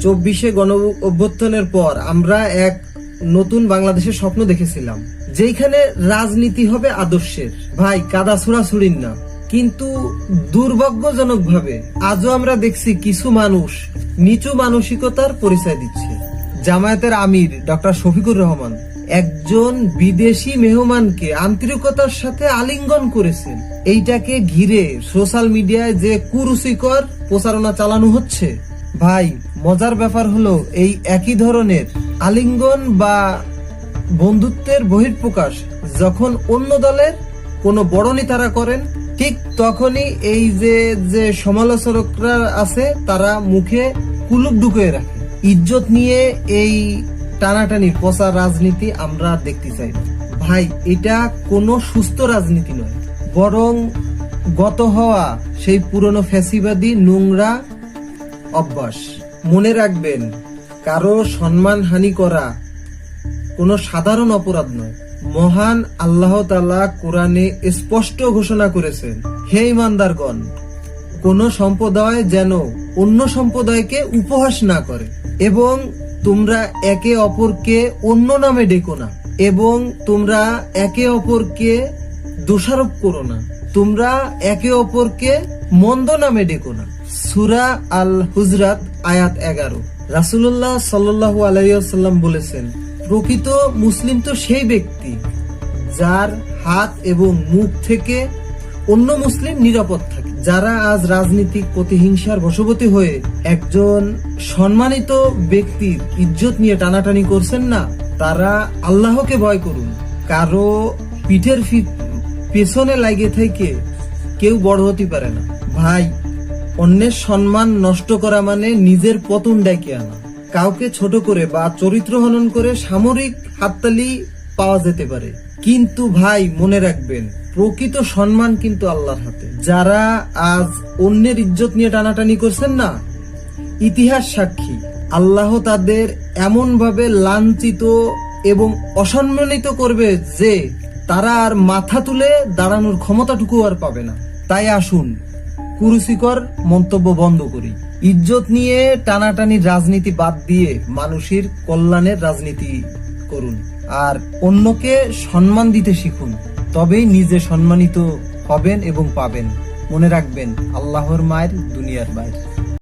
24শে গণ অভ্যুত্থানের পর আমরা এক নতুন বাংলাদেশের স্বপ্ন দেখেছিলাম, যেখানে রাজনীতি হবে আদর্শের। ভাই, কাদা ছোড়াছুড়ির না। কিন্তু দুর্ভাগ্যজনকভাবে আজও আমরা দেখছি কিছু মানুষ নিচু মানসিকতার পরিচয় দিচ্ছে। জামায়াতের আমির ডক্টর শফিকুর রহমান একজন বিদেশি মেহমানকে আন্তরিকতার সাথে আলিঙ্গন করেছেন। এইটাকে ঘিরে সোশ্যাল মিডিয়ায় যে কুরুচিকর প্রচারণা চালানো হচ্ছে, ভাই মজার ব্যাপার হলো এই একই ধরনের আলিঙ্গন বা বন্ধুত্বের বহিঃপ্রকাশ যখন অন্য দলের কোনো বড় নেতারা করেন, ঠিক তখনই এই যে সমালোচকরা আছে তারা মুখে কুলুপ ঢুকিয়ে রাখে। ইজ্জত নিয়ে এই টানাটানির প্রচার রাজনীতি আমরা দেখতে চাই না। ভাই, এটা কোনো সুস্থ রাজনীতি নয়, বরং গত হওয়া সেই পুরনো ফ্যাসিবাদী নোংরা অভ্যাস। মনে রাখবেন, কারো সম্মানহানি করা কোনো সাধারণ অপরাধ নয়। মহান আল্লাহ তাআলা কোরআনে স্পষ্ট ঘোষণা করেছেন, হে ঈমানদারগণ, কোন সম্প্রদায় যেন অন্য সম্প্রদায়কে উপহাস না করে, এবং তোমরা একে অপরকে অন্য নামে ডেকো না, এবং তোমরা একে অপরকে দোষারোপ করো না, তোমরা একে অপরকে মন্দ নামে ডেকো না। সূরা আল হুজরাত আয়াত 11। রাসূলুল্লাহ সাল্লাল্লাহু আলাইহি ওয়াসাল্লাম বলেছেন, প্রকৃত মুসলিম তো সেই ব্যক্তি যার হাত এবং মুখ থেকে অন্য মুসলিম নিরাপদ থাকে। যারা আজ রাজনৈতিক প্রতিহিংসার বশবর্তী হয়ে একজন সম্মানিত ব্যক্তির ইজ্জত নিয়ে টানাটানি করছেন না, তারা আল্লাহকে ভয় করুন। কারো পিঠের পেছনে লাগে থেকে কেউ বড় হতে পারে না। ভাই, অন্যের সম্মান নষ্ট করা মানে নিজের পতন ডেকে আনা। কাউকে ছোট করে বা চরিত্র হনন করে সামরিক হাততালি পাওয়া যেতে পারে, কিন্তু ভাই মনে রাখবেন, প্রকৃত সম্মান কিন্তু আল্লাহর হাতে। যারা আজ অন্যের ইজ্জত নিয়ে টানাটানি করছেন না, ইতিহাস সাক্ষী, আল্লাহ তাদের এমন ভাবে লাঞ্ছিত এবং অসম্মানিত করবে যে তারা আর মাথা তুলে দাঁড়ানোর ক্ষমতাটুকু আর পাবে না। তাই আসুন, কুরুচিকর মন্তব্য বন্ধ করি, ইজ্জত নিয়ে টানাটানির রাজনীতি বাদ দিয়ে মানুষের কল্যাণের রাজনীতি করুন, আর অন্যকে সম্মান দিতে শিখুন। তবেই নিজে সম্মানিত হবেন এবং পাবেন। মনে রাখবেন, আল্লাহর মায়ের দুনিয়ার বাইরে।